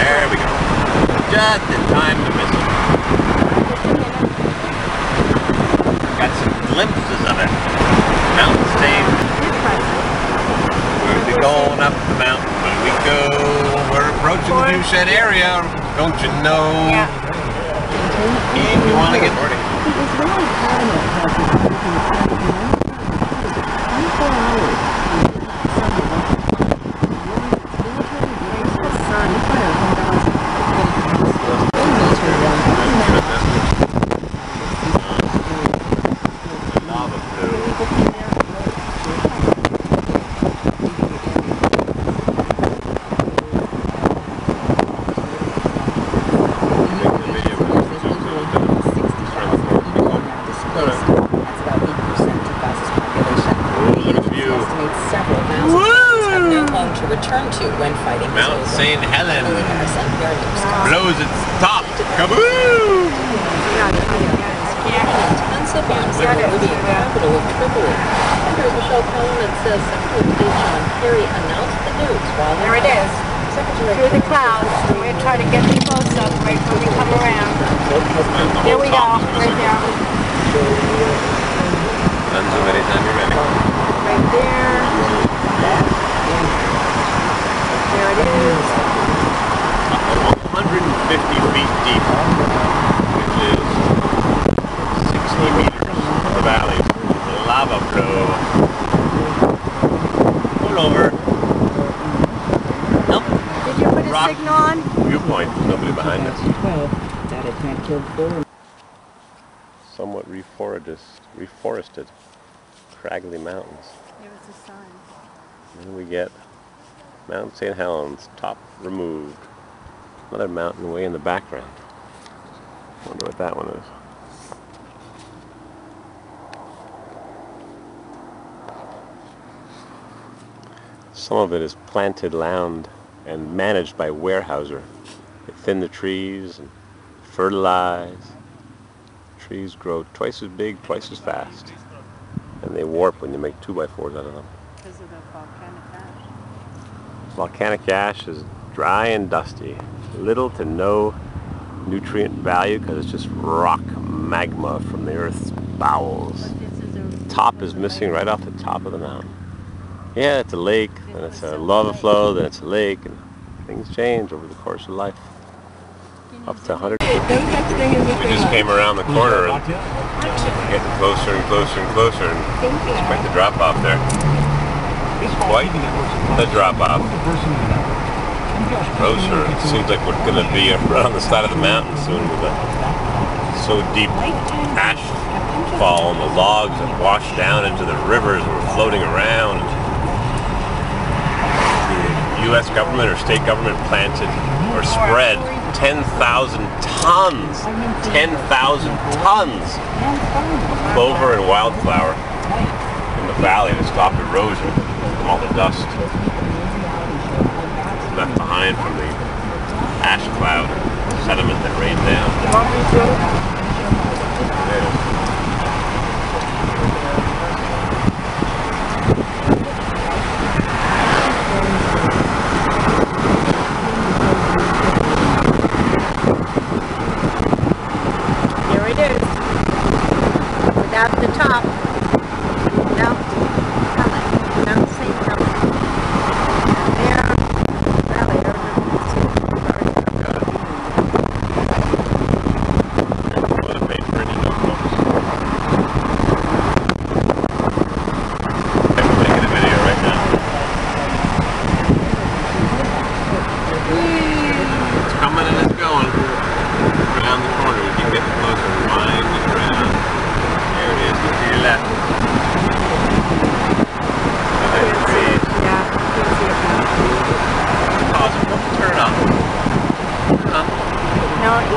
There we go. Just in time to miss it. Got some glimpses of it. Mountain stage. We'll be going up the mountain when we go. We're approaching the viewshed area. Don't you know? Yeah. If you want to get ready. Mount St. Helen blows its top. Kaboom! Tons of bombs that will be capital of Tripoli. Senator Michelle Helen says Secretary John Kerry announced the news while there it is. Through the clouds. We're going to try to get the close up right when we come around. There we go. Right there. Unzoom anytime you're ready. Right there. There it is. 150 feet deep, which is 60 meters of the valley. Lava flow. Pull over. Nope. Did you put a signal on? Viewpoint. Nobody behind us. 12. That attack killed 4. Somewhat reforested, craggy mountains. There was a sign. And then we get Mount St. Helens, top removed. Another mountain way in the background. Wonder what that one is. Some of it is planted land and managed by Weyerhaeuser. They thin the trees and fertilize. Trees grow twice as big, twice as fast. And they warp when you make 2x4s out of them. Because of the volcanic ash. Volcanic ash is dry and dusty. Little to no nutrient value because it's just rock magma from the earth's bowels. The top is missing right off the top of the mountain. Yeah, it's a lake, then it's a lava flow, then it's a lake, and things change over the course of life. Up to 100. We just came around the corner and getting closer and closer and closer, and it's quite the drop off there. It's quite the drop off. Closer. It seems like we're going to be around the side of the mountain soon with a so deep ash fall and the logs have washed down into the rivers and we're floating around. The U.S. government or state government planted or spread 10,000 tons, 10,000 tons of clover and wildflower in the valley to stop erosion from all the dust left behind from the ash cloud sediment that rained down. There it is. Without the top. Mount Helen. Mount St. Helen.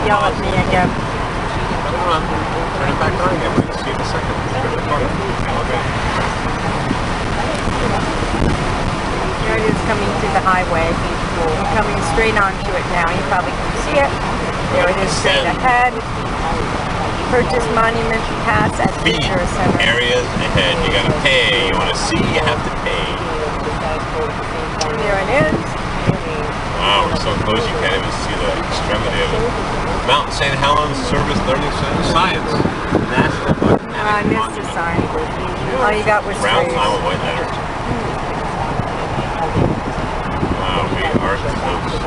Yell at me again. Come on, turn it back on again. We can see in a second. Okay. Here it is coming to the highway. I'm coming straight onto it now. You probably can see it. There it is straight ahead. Purchase Monument Pass at Visitor Center. Areas ahead. You gotta pay. You wanna see, you have to pay. There it is. Wow, we're so close you can't even see the extremity of it. Mount St. Helens Service Learning Center Science. National Volcanic I missed the sign. All you got was Brown trees. sign with white letters. Wow, we are close.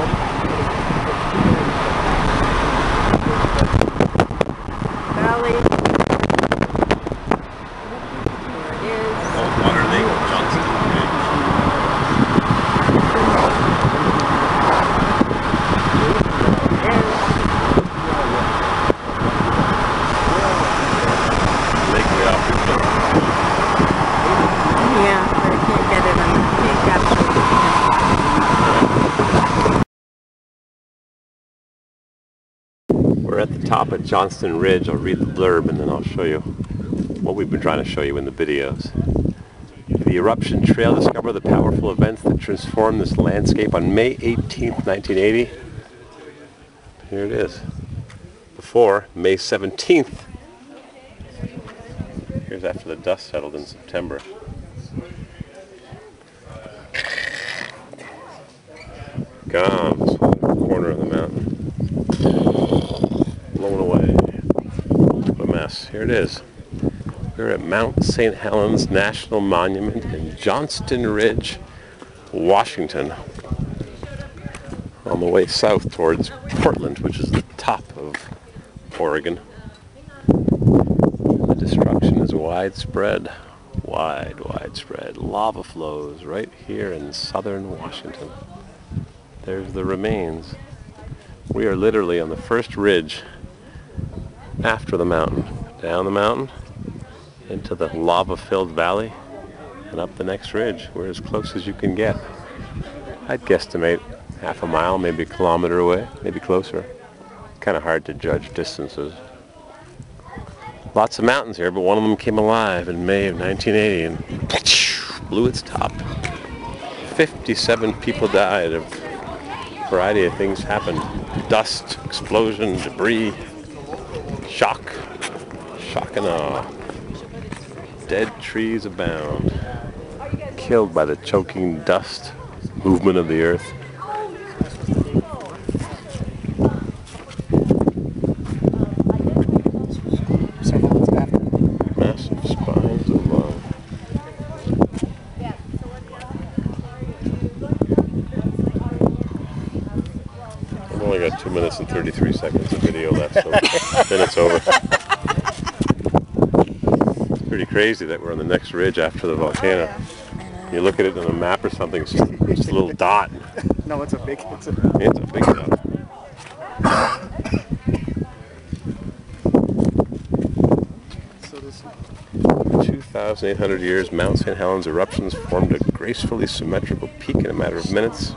Valley. There it is. Saltwater Lake, Johnston Ridge. Lake way off the cliff. Yeah, but I can't get it on the We're at the top of Johnston Ridge. I'll read the blurb and then I'll show you what we've been trying to show you in the videos. The eruption trail discovered the powerful events that transformed this landscape on May 18th, 1980. Here it is. Before May 17th. Here's after the dust settled in September. Gone. This corner of the mountain. Blown away. What a mess. Here it is. We're at Mount St. Helens National Monument in Johnston Ridge, Washington, on the way south towards Portland, which is the top of Oregon. The destruction is widespread, widespread. Lava flows right here in southern Washington. There's the remains. We are literally on the first ridge after the mountain. Down the mountain, into the lava-filled valley, and up the next ridge. We're as close as you can get. I'd guesstimate half a mile, maybe a kilometer away, maybe closer. Kind of hard to judge distances. Lots of mountains here, but one of them came alive in May of 1980 and blew its top. 57 people died. A variety of things happened. Dust, explosion, debris, shock and awe. Dead trees abound, killed by the choking dust, movement of the earth. Massive spines of lava. I've only got 2 minutes and 33 seconds of video left, so then it's over. Pretty crazy that we're on the next ridge after the volcano. You look at it on a map or something, it's just a little dot. No, it's a big dot. So this 2,800 years, Mount St. Helens eruptions formed a gracefully symmetrical peak in a matter of minutes.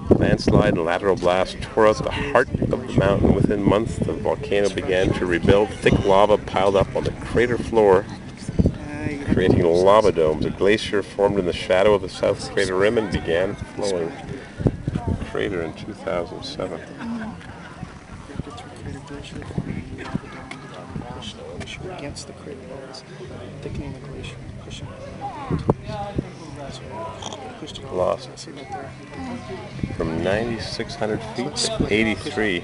Landslide and lateral blast tore out the heart of the mountain. Within months, the volcano began to rebuild. Thick lava piled up on the crater floor, creating lava domes. A glacier formed in the shadow of the south crater rim and began flowing. Crater in 2007. against the crater walls, thickening the glacier, pushing it. Lost. See right there. From 9,600 feet to 83.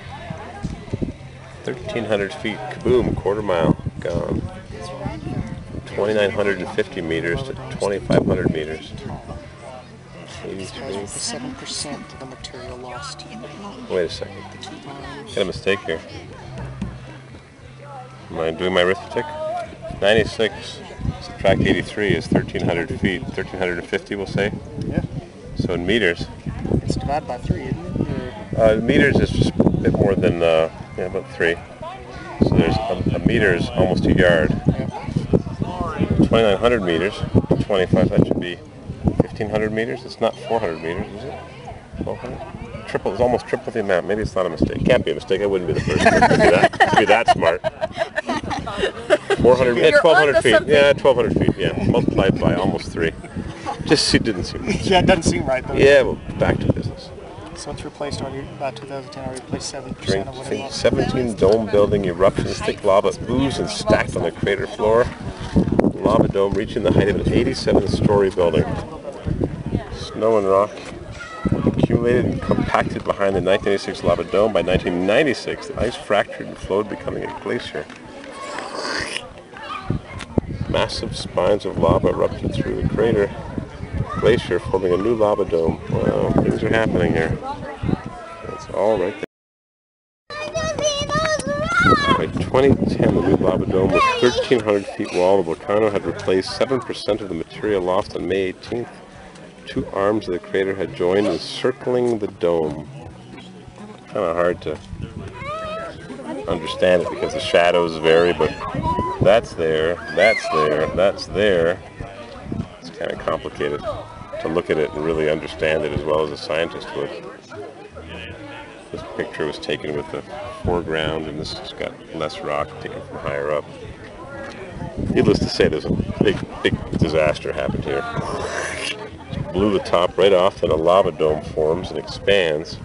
1,300 feet, kaboom, quarter mile, gone. From 2,950 meters to 2,500 meters. 83. 7% of the material lost. Wait a second. Got a mistake here. Am I doing my arithmetic? 96 subtract 83 is 1,300 feet. 1,350 we'll say? Yeah. So in meters. It's divided by 3, isn't it? Meters is just a bit more than, about 3. So there's a meter is almost a yard. Yeah. 2,900 meters, 25, that should be 1,500 meters. It's not 400 meters, is it? 1,200? Triple, it's almost triple the amount. Maybe it's not a mistake. It can't be a mistake. I wouldn't be the first person to be that smart. 400, yeah, 1,200 feet. Yeah, 1,200 feet. Yeah, multiplied by almost 3. Just it didn't seem right. Yeah, it doesn't seem right though. Yeah, well, back to business. So it's replaced already, about 2010, already replaced 7% of what it lost. 17 dome building eruptions, thick lava ooze and stacked on the crater floor. Lava dome reaching the height of an 87-story building. Snow and rock accumulated accumulated and compacted behind the 1986 lava dome. By 1996, the ice fractured and flowed, becoming a glacier. Massive spines of lava erupted through the crater glacier, forming a new lava dome. Wow, things are happening here. That's all right there. By 2010, the new lava dome was 1,300 feet wall. The volcano had replaced 7% of the material lost on May 18th. Two arms of the crater had joined, encircling the dome. Kind of hard to understand it because the shadows vary, but that's there, that's there, that's there. It's kind of complicated to look at it and really understand it as well as a scientist would. This picture was taken with the foreground, and this has got less rock taken from higher up. Needless to say, there's a big disaster happened here. It blew the top right off, then a lava dome forms and expands.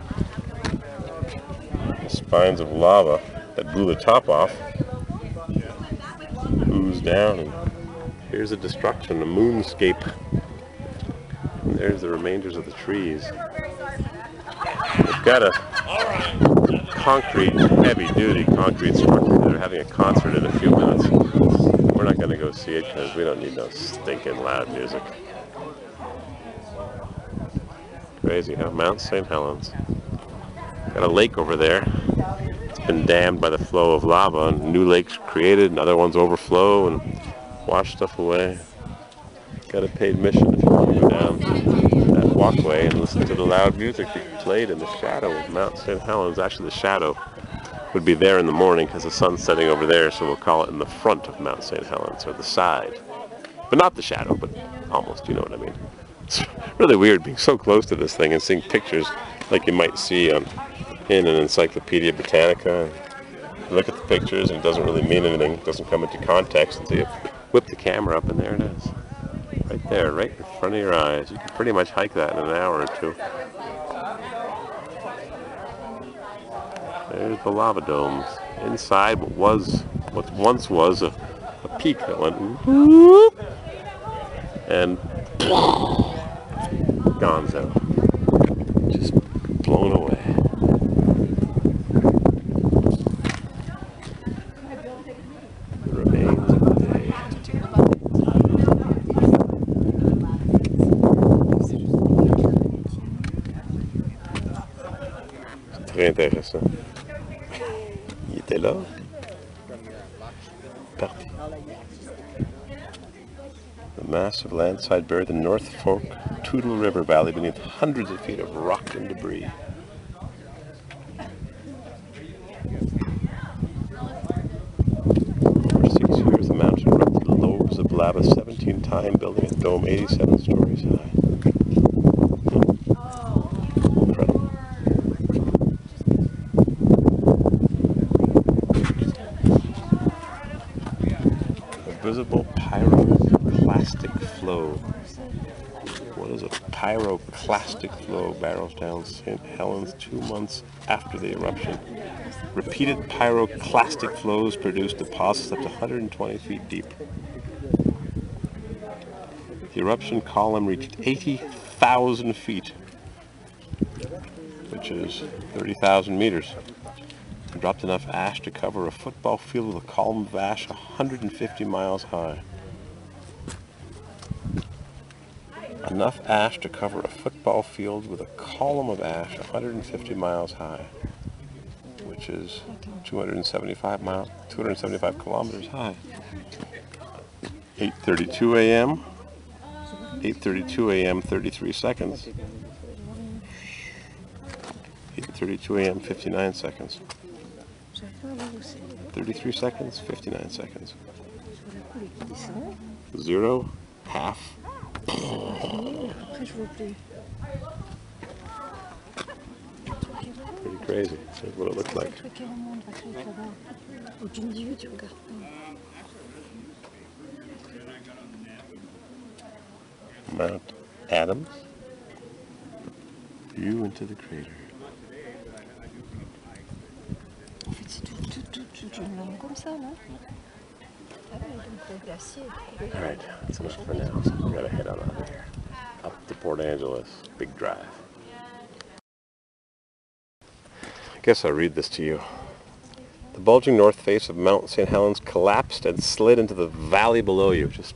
The spines of lava that blew the top off ooze down, and here's the destruction, the moonscape. And there's the remainders of the trees. We've got a concrete, heavy-duty concrete structure. They're having a concert in a few minutes. We're not going to go see it because we don't need no stinking loud music. Crazy, huh? Mount St. Helens. Got a lake over there. It's been dammed by the flow of lava, and new lakes created, and other ones overflow and wash stuff away. Got a paid mission if you want to go down that walkway and listen to the loud music that played in the shadow of Mount St. Helens. Actually, the shadow would be there in the morning because the sun's setting over there, so we'll call it in the front of Mount St. Helens, or the side. But not the shadow, but almost, you know what I mean. It's really weird being so close to this thing and seeing pictures like you might see in an Encyclopedia Britannica. You look at the pictures and it doesn't really mean anything, it doesn't come into context until you whip the camera up, and there it is. Right there, right in front of your eyes. You can pretty much hike that in an hour or two. There's the lava domes. Inside what once was a peak that went whoop, and gonzo. Just blown away. The remains of the day. Très intéressant. Il était là. Parti. The massive landslide buried the North Fork Toutle River Valley beneath hundreds of feet of rock and debris. For 6 years, the mountain erupted lobes of lava 17 times, building a dome 87 stories high. Incredible. A visible pyroclastic flow. What is a pyroclastic flow? Barrels down St. Helens 2 months after the eruption. Repeated pyroclastic flows produced deposits up to 120 feet deep. The eruption column reached 80,000 feet, which is 30,000 meters. It dropped enough ash to cover a football field with a column of ash 150 miles high. Enough ash to cover a football field with a column of ash 150 miles high, which is 275 kilometers high. 8:32 a.m. 8:32 a.m. 33 seconds. 8:32 a.m. 59 seconds. 33 seconds, 59 seconds. 0, half. Pretty crazy. That's what it looked like. Mount Adams. View into the crater. Alright, that's enough for now. So we gotta head on out of here. Up to Port Angeles. Big drive. guess I'll read this to you. The bulging north face of Mount St. Helens collapsed and slid into the valley below you, just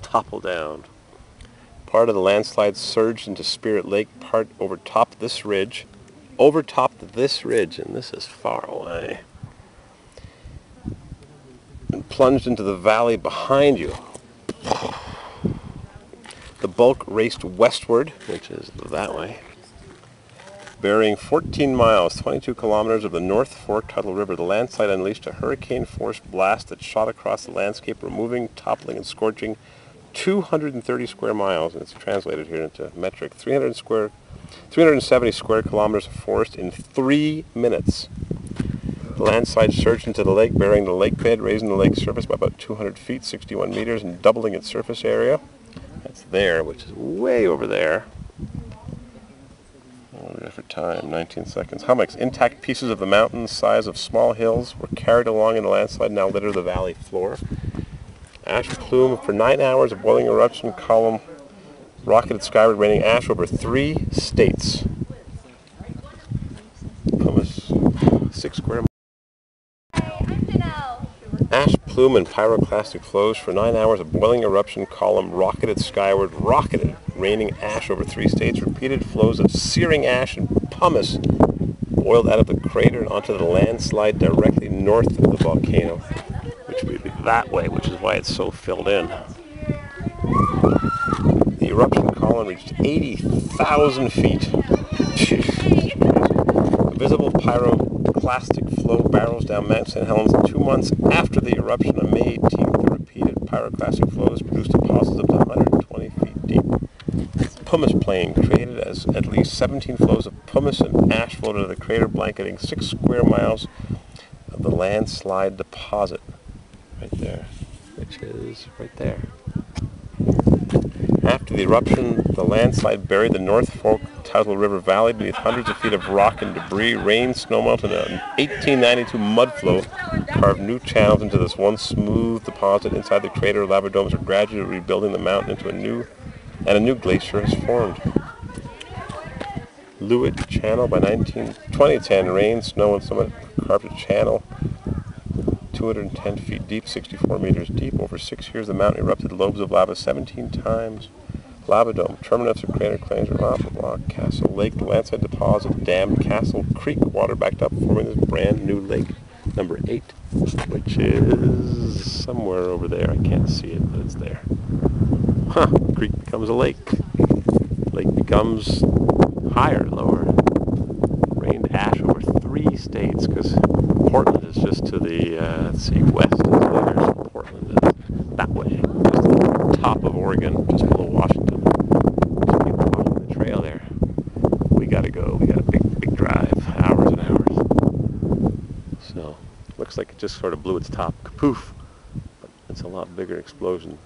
toppled down. Part of the landslide surged into Spirit Lake, part overtopped this ridge, and this is far away, and plunged into the valley behind you. The bulk raced westward, which is that way, burying 14 miles, 22 kilometers of the North Fork Tuttle River. The landslide unleashed a hurricane-force blast that shot across the landscape, removing, toppling, and scorching 230 square miles, and it's translated here into metric, 370 square kilometers of forest in 3 minutes. The landslide surged into the lake, burying the lake bed, raising the lake surface by about 200 feet, 61 meters, and doubling its surface area. That's there, which is way over there. For time, 19 seconds. Hummocks, intact pieces of the mountain the size of small hills, were carried along in the landslide, now litter the valley floor. Ash plume for 9 hours, a boiling eruption column rocketed skyward, raining ash over 3 states. Pumice, 6 square miles. Ash plume and pyroclastic flows for 9 hours, a boiling eruption column rocketed skyward, raining ash over 3 states. Repeated flows of searing ash and pumice boiled out of the crater and onto the landslide directly north of the volcano, which would be that way, which is why it's so filled in. The eruption column reached 80,000 feet. A visible pyroclastic flow barrels down Mount St. Helens 2 months after the eruption. On May 18th, the repeated pyroclastic flows produced deposits up to 120 feet deep. Pumice plain created as at least 17 flows of pumice and ash flowed into the crater, blanketing 6 square miles of the landslide deposit. Right there, which is right there. After the eruption, the landslide buried the North Fork Tuttle River Valley beneath hundreds of feet of rock and debris. Rain, snowmelt, and an 1892 mud flow carved new channels into this once smooth deposit. Inside the crater, lava domes are gradually rebuilding the mountain into a new glacier has formed. Lewitt Channel. By 2010, rain, snow, and summit carved a channel 210 feet deep, 64 meters deep. Over 6 years, the mountain erupted lobes of lava 17 times. Lava dome, terminus of crater claims, blah, blah, blah. Castle Lake, the landslide deposit, dammed Castle Creek, water backed up, forming this brand new lake, number 8, which is somewhere over there. I can't see it, but it's there. Creek becomes a lake. Lake becomes higher, lower. Rained ash over 3 states, because Portland is just to the, west. So there's Portland is that way. Just the top of Oregon, just below Washington. Some people walking the trail there. We gotta go. We got a big drive, hours and hours. So, looks like it just sort of blew its top. Kapoof! But it's a lot bigger explosion.